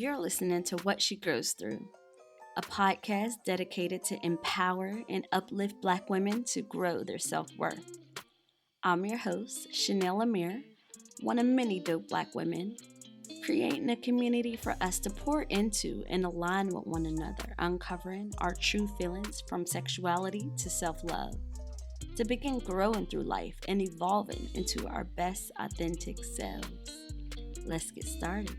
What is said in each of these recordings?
You're listening to What She Grows Through, a podcast dedicated to empower and uplift Black women to grow their self-worth. I'm your host, Chanel Amir, one of many dope Black women, creating a community for us to pour into and align with one another, uncovering our true feelings from sexuality to self-love, to begin growing through life and evolving into our best authentic selves. Let's get started.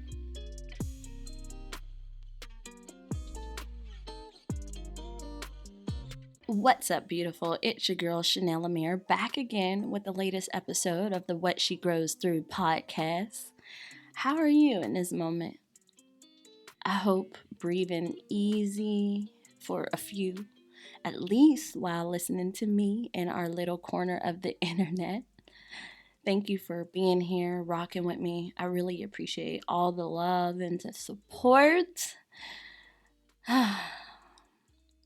What's up, beautiful? It's your girl, Chanel Amir, back again with the latest episode of the What She Grows Through podcast. How are you in this moment? I hope breathing easy for a few, at least while listening to me in our little corner of the internet. Thank you for being here, rocking with me. I really appreciate all the love and the support.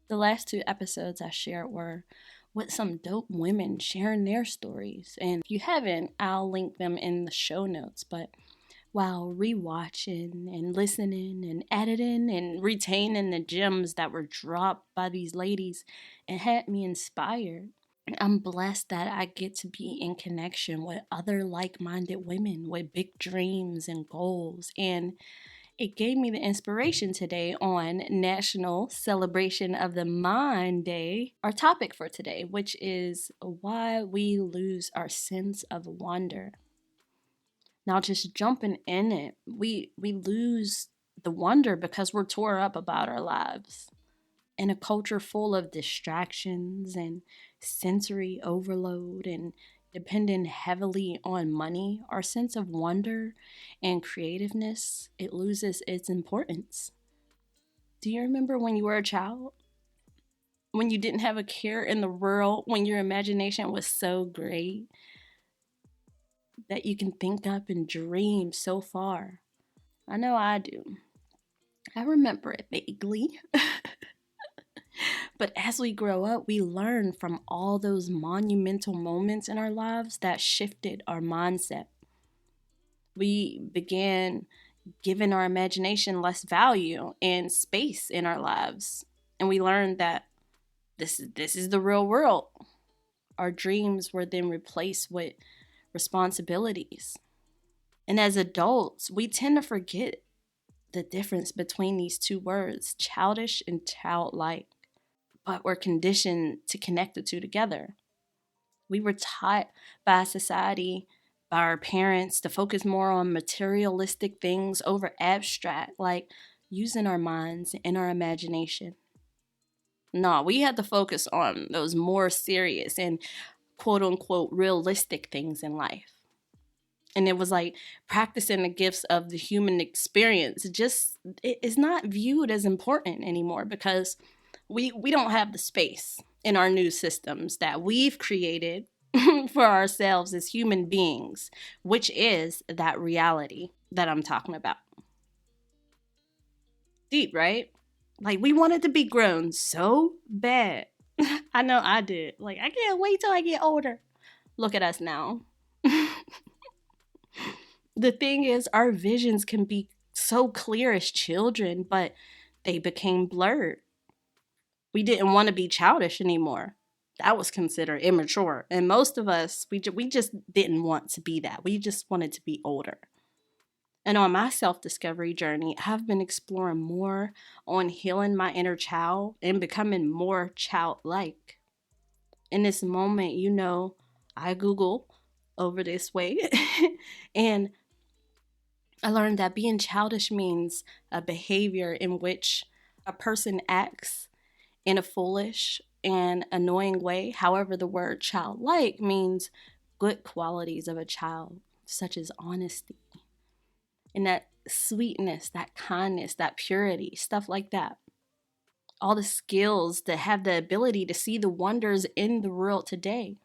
The last two episodes I shared were with some dope women sharing their stories. And if you haven't, I'll link them in the show notes. But while rewatching and listening and editing and retaining the gems that were dropped by these ladies, it had me inspired. I'm blessed that I get to be in connection with other like-minded women with big dreams and goals. And it gave me the inspiration today on National Celebration of the Mind Day, our topic for today, which is why we lose our sense of wonder. Now, just jumping in it, we lose the wonder because we're tore up about our lives. In a culture full of distractions and sensory overload and depending heavily on money, our sense of wonder and creativeness, it loses its importance. Do you remember when you were a child? When you didn't have a care in the world, when your imagination was so great that you can think up and dream so far? I know I do. I remember it vaguely. But as we grow up, we learn from all those monumental moments in our lives that shifted our mindset. We began giving our imagination less value and space in our lives. And we learned that this is the real world. Our dreams were then replaced with responsibilities. And as adults, we tend to forget the difference between these two words, childish and childlike. But we're conditioned to connect the two together. We were taught by society, by our parents, to focus more on materialistic things over abstract, like using our minds and our imagination. No, we had to focus on those more serious and quote unquote realistic things in life. And it was like practicing the gifts of the human experience just it is not viewed as important anymore because we don't have the space in our new systems that we've created for ourselves as human beings, which is that reality that I'm talking about. Deep, right? Like, we wanted to be grown so bad. I know I did. Like, I can't wait till I get older. Look at us now. The thing is, our visions can be so clear as children, but they became blurred. We didn't want to be childish anymore. That was considered immature. And most of us, we just didn't want to be that. We just wanted to be older. And on my self-discovery journey, I've been exploring more on healing my inner child and becoming more childlike. In this moment, I Google over this way. And I learned that being childish means a behavior in which a person acts in a foolish and annoying way. However, the word childlike means good qualities of a child, such as honesty and that sweetness, that kindness, that purity, stuff like that. All the skills that have the ability to see the wonders in the world today.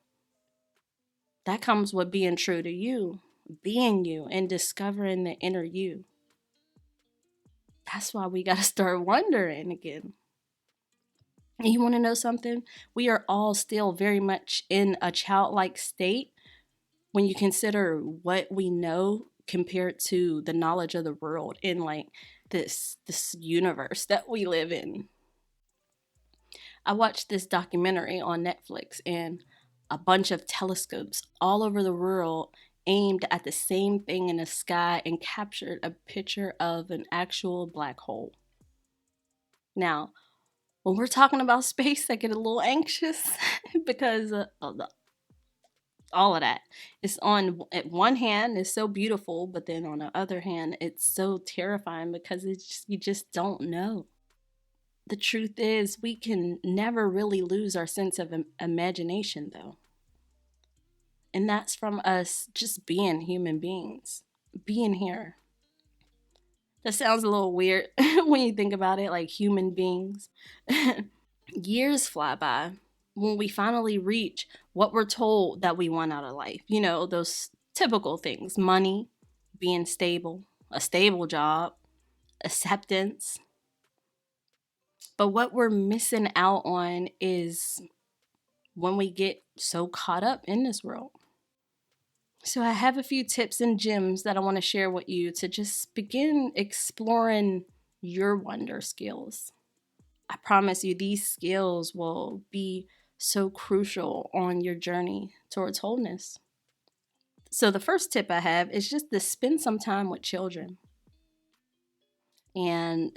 That comes with being true to you, being you, and discovering the inner you. That's why we got to start wondering again. And you want to know something? We are all still very much in a childlike state when you consider what we know compared to the knowledge of the world in like this universe that we live in. I watched this documentary on Netflix, and a bunch of telescopes all over the world aimed at the same thing in the sky and captured a picture of an actual black hole. Now, when we're talking about space, I get a little anxious because all of that. It's on at one hand, it's so beautiful, but then on the other hand, it's so terrifying because you just don't know. The truth is, we can never really lose our sense of imagination, though. And that's from us just being human beings, being here. That sounds a little weird when you think about it, like human beings. Years fly by when we finally reach what we're told that we want out of life. You know, those typical things: money, being stable, a stable job, acceptance. But what we're missing out on is when we get so caught up in this world. So I have a few tips and gems that I want to share with you to just begin exploring your wonder skills. I promise you, these skills will be so crucial on your journey towards wholeness. So the first tip I have is just to spend some time with children. And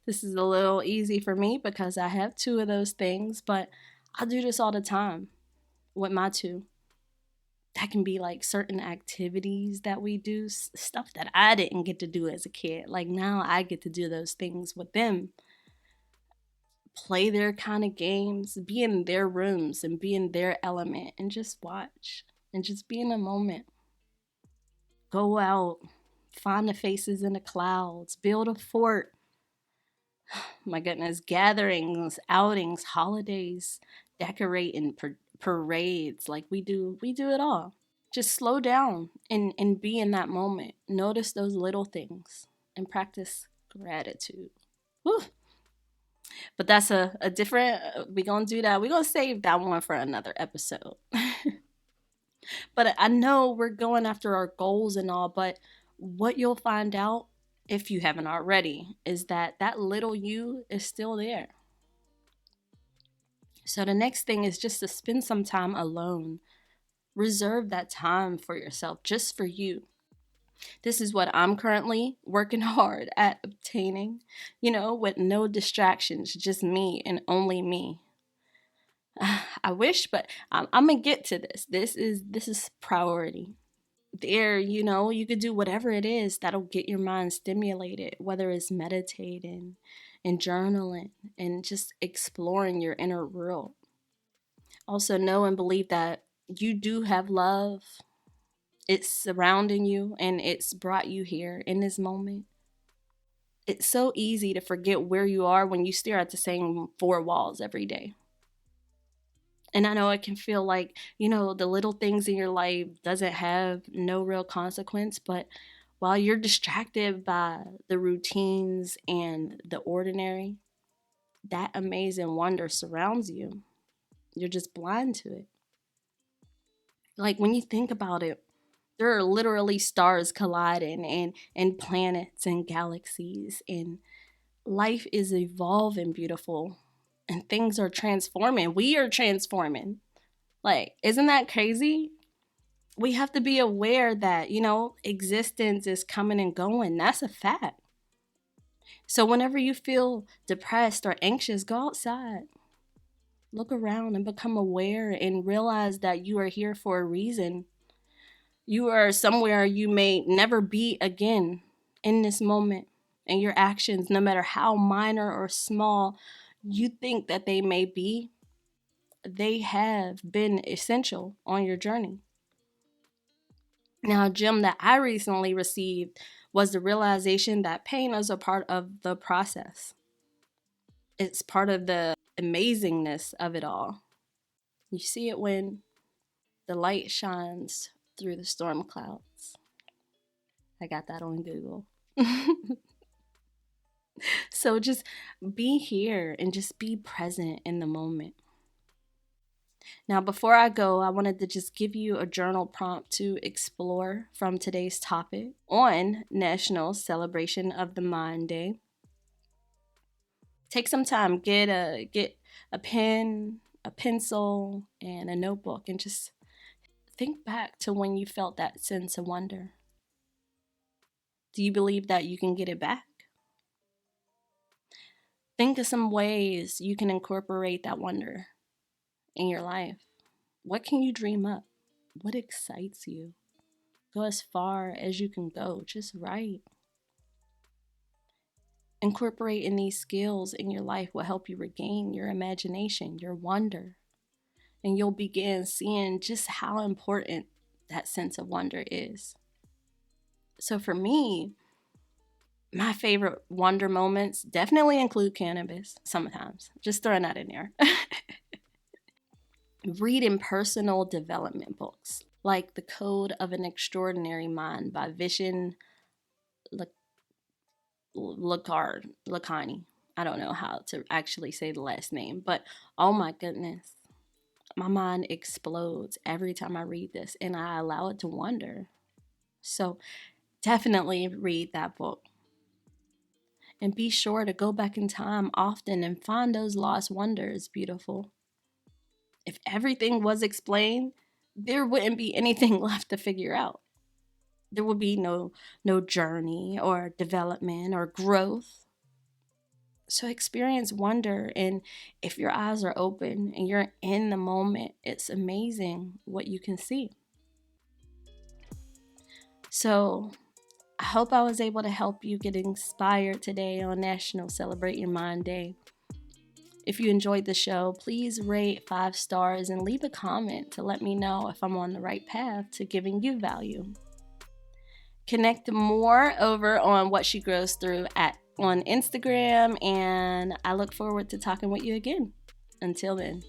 this is a little easy for me because I have two of those things, but I do this all the time with my two. That can be like certain activities that we do, stuff that I didn't get to do as a kid. Like now I get to do those things with them. Play their kind of games, be in their rooms and be in their element and just watch and just be in a moment. Go out, find the faces in the clouds, build a fort. My goodness, gatherings, outings, holidays, decorating, parades, like we do it all. Just slow down and be in that moment. Notice those little things and practice gratitude. Whew. But that's a different, we're going to do that. We're going to save that one for another episode. But I know we're going after our goals and all, but what you'll find out, if you haven't already, is that little you is still there. So the next thing is just to spend some time alone. Reserve that time for yourself, just for you. This is what I'm currently working hard at obtaining, with no distractions, just me and only me. I wish, but I'm going to get to this. This is priority. There, you could do whatever it is that'll get your mind stimulated, whether it's meditating and journaling and just exploring your inner world. Also know and believe that you do have love. It's surrounding you and it's brought you here in this moment. It's so easy to forget where you are when you stare at the same four walls every day. And I know it can feel like, the little things in your life doesn't have no real consequence, but while you're distracted by the routines and the ordinary, that amazing wonder surrounds you. You're just blind to it. Like when you think about it, there are literally stars colliding and planets and galaxies, and life is evolving beautiful and things are transforming. We are transforming. Like, isn't that crazy? We have to be aware that, existence is coming and going. That's a fact. So whenever you feel depressed or anxious, go outside. Look around and become aware and realize that you are here for a reason. You are somewhere you may never be again in this moment. And your actions, no matter how minor or small you think that they may be, they have been essential on your journey. Now, a gem that I recently received was the realization that pain is a part of the process. It's part of the amazingness of it all. You see it when the light shines through the storm clouds. I got that on Google. So just be here and just be present in the moment. Now, before I go, I wanted to just give you a journal prompt to explore from today's topic on National Celebration of the Mind Day. Take some time, get a pen, a pencil, and a notebook, and just think back to when you felt that sense of wonder. Do you believe that you can get it back? Think of some ways you can incorporate that wonder in your life. What can you dream up? What excites you? Go as far as you can go. Just write. Incorporating these skills in your life will help you regain your imagination, your wonder, and you'll begin seeing just how important that sense of wonder is. So for me, my favorite wonder moments definitely include cannabis sometimes. Just throwing that in there. Reading personal development books like The Code of an Extraordinary Mind by Vishen Lakhiani. I don't know how to actually say the last name, but oh my goodness. My mind explodes every time I read this, and I allow it to wonder. So definitely read that book. And be sure to go back in time often and find those lost wonders, beautiful. If everything was explained, there wouldn't be anything left to figure out. There would be no journey or development or growth. So experience wonder, and if your eyes are open and you're in the moment, it's amazing what you can see. So I hope I was able to help you get inspired today on National Celebrate Your Mind Day. If you enjoyed the show, please rate 5 stars and leave a comment to let me know if I'm on the right path to giving you value. Connect more over on What She Grows Through on Instagram, and I look forward to talking with you again. Until then.